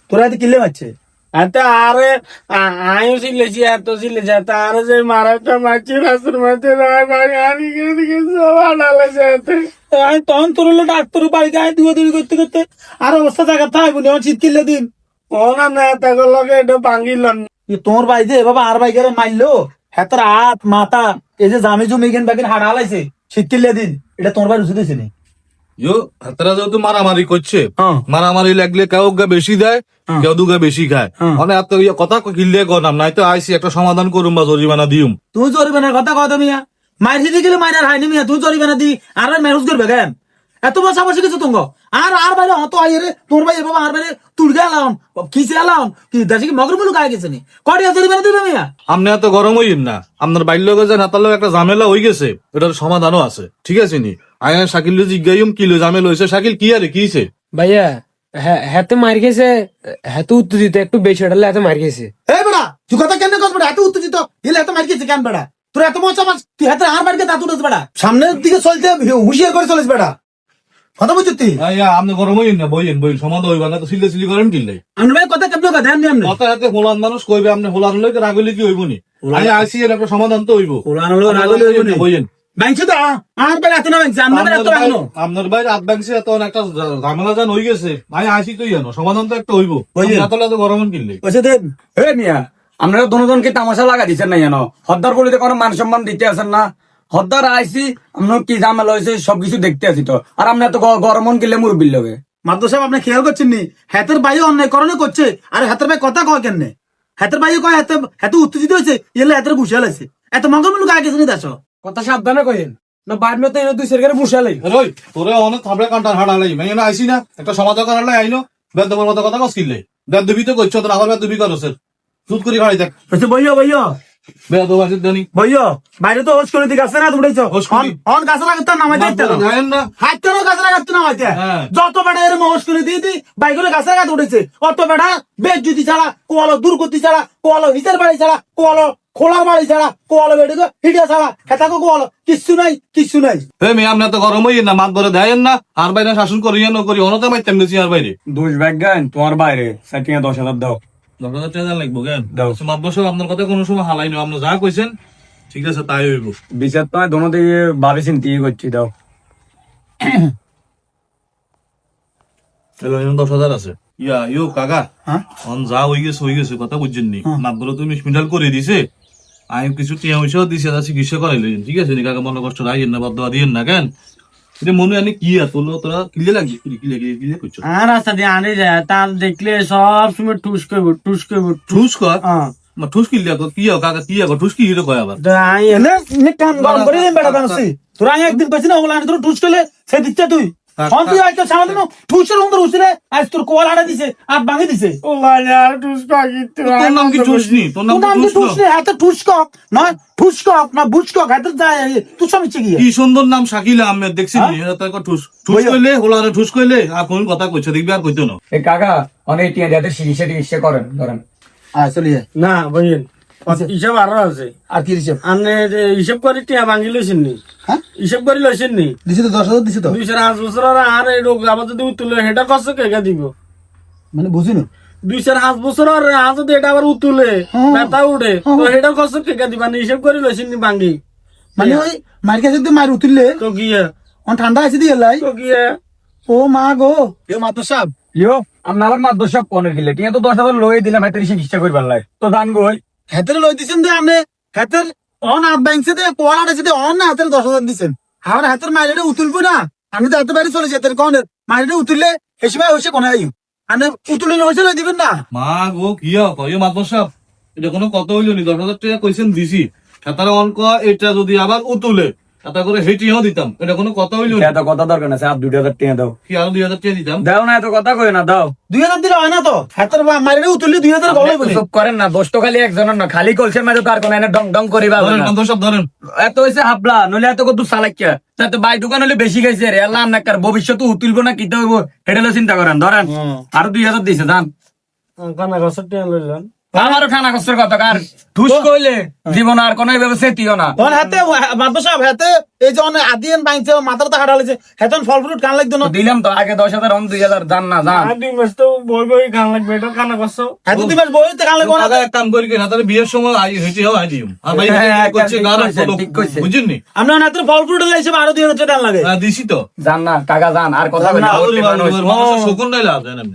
তোরা এত কিলে মারছে এত আরে আমিও চিল্লেছি এত চিল্লেছি এত আরে যে মারাটা মারছি রাস্তার মধ্যে আমি তখন তোর হলো ডাক্তার বাড়িতে আয় দুয়া দুই করতে করতে আর অবস্থা জায়গা থাকবো না শীত কিনলে দিন ও না না তাকে লগে এটা ভাঙিল তোমার বাড়িতে বাবা আর বাইকের মারলো হাতের হাত মাথা এই যে জামি জমি গেন বাকির হাড় হালাইছে শীত কিনলে দিন এটা তোমার বাড়ি উচিত হয়েছে নি ইয়ো হাতরা যেহেতু মারামারি করছে হ্যাঁ। মারামারি লাগলে কেউ গা বেশি দেয় হ্যাঁ। কেউ দুগা বেশি খায় হ্যাঁ। মানে এত কথা কিনলে গনাম নাই তো আইসি একটা সমাধান করুম বা জরিমানা দিউম। তুই জরিমানার কথা কথা মিয়া মায়ের সিটি গেলে মায়ের হাইনি মিয়া তুই জরিমানা দি আর ম্যানেজ করবে কেন এত বসা বসে কিছু তুঙ্গ আর বাইরে হতো আইরে তোর ভাই বাবা আর বাইরে তুলগে এলাম কিসে এলাম কি দেশে কি মগর মুলুক আয় গেছে নি কটিয়া জরিমানা দিবে মিয়া আপনি এত গরম হইন না আপনার বাইর লোক যে হাতার লোক একটা ঝামেলা হয়ে গেছে এটার সমাধানও আছে ঠিক আছে নি আয়া শাকিল জিজ্ঞাইম কিলো ঝামেলা হয়েছে শাকিল কি আরে কিছে ভাইয়া হাতে মার গেছে হাতে উত্তেজিত একটু বেশি হটালে হাতে মার গেছে এই বেড়া তুই কথা কেন কস বেড়া এত উত্তেজিত এলে এত মার গেছে কেন বেড়া তোর এত মজা মাছ তুই হাতে আর বাড়িতে দাঁত উঠেছ বেড়া সামনের দিকে চলতে হুঁশিয়ার করে চলিস বেড়া কথা বুঝছিস তুই আয়া আপনি গরম হইন না বইন সমাধান হইবা না তো সিলে সিলি করেন কিনলে আমি ভাই কথা কেমন কথা ধ্যান দিয়াম না কথা হাতে হোলান মানুষ কইবে আপনি হোলান লইকে রাগলে কি হইব নি আয়া আইসি এর একটা সমাধান তো হইব ওলান হলো রাগলে হইব নি বইন ব্যাংকে তো আর বেড়া এত না ব্যাংকে আমরা এত রাখনো আপনার বাইরে হাত ব্যাংসে এত একটা ঝামেলা জান হয়ে গেছে ভাই আইসি তো জানো সমাধান তো একটা হইব হইবে। এত গরম কিনলে কইছে দেন হে মিয়া আপনারা দনজনকে তামাশা লাগা দিচ্ছেন না জানো হদ্দার বলিতে কোনো মান সম্মান দিতে আছেন না হদ্দার আইসি আপনার কি ঝামেলা হয়েছে সবকিছু দেখতে আছি তো আর আপনি এত গরমন কিনলে মুরব্বির লগে মাদ্দ সাহেব আপনি খেয়াল করছেন নি হাতের বাইও অন্যায় করণে করছে আর হাতের ভাই কথা কয় কেন হাতের বাইও কয় হাতে উত্তেজিত হয়েছে এলে হাতের বুঝে লাইছে এত মঙ্গল মুলুক আগে গেছে নি দেশ কথা সাবধানে কইেন না বাইর মতো এনে দুই সেরকারে বসালেই রই তোরে অনেক থাবড়ে কান্টার হাড়ালাই মাই না আইসি না একটা সমাধান করালাই আইনো বেদ দেবার মতো কথা কস কিনলে বেদ দেবি তো কইছ তো আবার বেদ দেবি করছে সুদ করি ভাই দেখ বলছে বইও বেদ দেবার আছে জানি বইও বাইরে তো হোস করে দিকে আছে না উড়াইছো হোস করি। অন গাছ লাগাতে নামাই দিতে জানেন না হাইতেরও গাছ লাগাতে নামাইতে হ্যাঁ। যত বেড়া এর হোস করে দিয়ে দি বাইরে গাছ লাগাতে উঠেছে অত বেড়া বেদ জুতি ছাড়া কোয়ালো দুর্গতি ছাড়া কোয়ালো হিতের বাড়ি ছাড়া কোয়ালো খোলার বাড়ি ছাড়া কোয়ালো বেড়ে হিডিয়া ছাড়া হেতাকো কোয়ালো কিচ্ছু নাই হে মেয়ে আপনি তো গরম হইয়েন না মাত ধরে দেয়েন না আর বাইরে শাসন করি না করি অনতে মাইতেন গেছি আর বাইরে দুষ ব্যাগান তোমার বাইরে সেটিংয়ে 10,000 দাও 10,000 টাকা লাগবো কেন দাও। মাত বসে আপনার কথা কোনো সময় হালাই না আপনি যা কইছেন ঠিক আছে তাই হইব বিচার তো দোনো দিকে ভাবে চিন্তি করছি দাও চলো 10,000 আছে ইয়ো কাকা হ্যাঁ অন যা হয়ে গেছে কথা বুঝছেন নি মাত ধরে তুমি মিশমিটাল করে দিছে আমি কিছু টিয়া পয়সাও দিছে তা চিকিৎসা করাইলে ঠিক আছে নি কাকা মনে কষ্ট রাখেন না বদয়া দিয়েন না কেন এটা মনে আনি কি আর তোরা কিলে লাগছে কিলে করছো আর রাস্তা দিয়ে আনে যায় তার দেখলে সব সময় টুস করবো ঠুস কর ঠুস কিলে কি কাকা কি ঠুস কি হিরো কয় আবার এনে নে কান গরম করে দিন বেড়া বানছি তোরা একদিন কইছিস না ওগুলা তোর টুস করলে সে দিচ্ছে তুই কোন তুই আজকে সামনে না টুসের মধ্যে উসরে আজ তোর কোয়াল হাড়া দিছে আর ভাঙি দিছে ও মানে আর টুস কাকি তোর নাম কি ঠুস নি তোর নাম তোর নাম তো কি ঠুস টুস নে এত টুসকক নয় টুসকক না বুঝকক এত যায় তুই সমিচ্ছে কি কি সুন্দর নাম শাকিল আহমেদ দেখছি এটা তো একটা ঠুস কইলে হোলারে ঠুস কইলে আর কোন কথা কইছে দেখবি আর কইতো না এই কাকা অনেক টিয়া যাদের চিকিৎসা করেন ধরেন আয় চলিয়ে না বইন হিসাব আরো আছে আর কি দিছে আপনি হিসাব করে টিয়া ভাঙি লইছেন নি হ্যাঁ হিসাব করে লইছেন নি দিছে তো 10,000 দিছে তো 2-5 বছর আর এই রোগ আবার যদি উতুলে হেটা কষ্ট কে দিব মানে বুঝি না 2-5 বছর আর যদি এটা আবার উতুলে ব্যথা উঠে তো হেটার কষ্ট কে দিবা নি হিসাব করে লইছেন নি ভাঙি মানে ওই মার কাছে যদি মার উতুললে তো গিয়ে অন ঠান্ডা আছে দিয়ে লাই তো গিয়ে ও মা গো এ মাতো সাহেব ইয়ো আপনার মাদ্র সব পনের গেলে টিয়া তো 10,000 লয়ে দিলাম হাতের চিকিৎসা করবার লাই তো দান গই হাতের লই দিছেন দে আপনি হাতের অন আপ ব্যাংকে দে কোয়াল হাড়া দে অন না হাতের 10,000 দিছেন আর হাতের মাইরে উতুলবো না আমি তো এত বাড়ি চলে যেতেন কোন মাইরে উতুললে এই সময় হইছে কোন আইউ আনে উতুলে হইছে লই দিবেন না মা গো কি কইও মাতবর সাহেব এটা কোনো কথা হইল নি 10,000 টাকা কইছেন দিছি সাতার অঙ্ক এটা যদি আবার উতুলে এটা করে হেটিও দিতাম এটা কোনো কথা হইল নি এত কথা দরকার না আর 2,000 টাকা দাও কি আর 2,000 টাকা দিতাম দাও না এত কথা কই না দাও 2000 দিলে হয় না তো হাতের মাইরে উতুললে 2000 গলাই বলে চুপ করেন না দোষ তো খালি একজনের না খালি কলসের মাঝে তো আর কোন এনে ডং ডং করিবা ধরেন মাতবর সাহেব ধরেন এত হইছে হাবলা নইলে এত কত চালাকিয়া তাতে বাই দোকান হলে বেশি খাইছে রে আল্লাহ নাকার ভবিষ্যতে উতুলবো না কিতে হইব এটা চিন্তা করেন ধরেন আর 2,000 দিছে দান কানা কষ্ট টিয়া লইলেন আমারও খানা কষ্টের কথা কার ঠুস কইলে জীবন আর কোনো এইভাবে সেটিও না ওন হাতে মাদবা সাহেব হাতে এই যে অনেক আদিয়ান বাইছে মাথার তো হাঁটালেছে হেতন ফল ফ্রুট কান লাগতো না দিলাম তো আগে 10,000 অন 2,000 জান না জান আর 2 মাস তো বই বই খান লাগবে এটা খানা করছো এত দিবস বইতে কান লাগতো না কাকা এক কাম করি কি না তাহলে বিয়ের সময় আই হইতে হবে আই দিম আর ভাই হ্যাঁ, করছে ঠিক গার কইছেন, ঠিক কইছেন। বুঝছেন নি আমরা হাতে ফল ফ্রুট লাইছে আরো 2,000 টাকা লাগে দিছি তো জান না কাকা জান আর কথা জান বলি না, না, ওর মানুষ। মানুষের শকুন নাই লাভ জানেন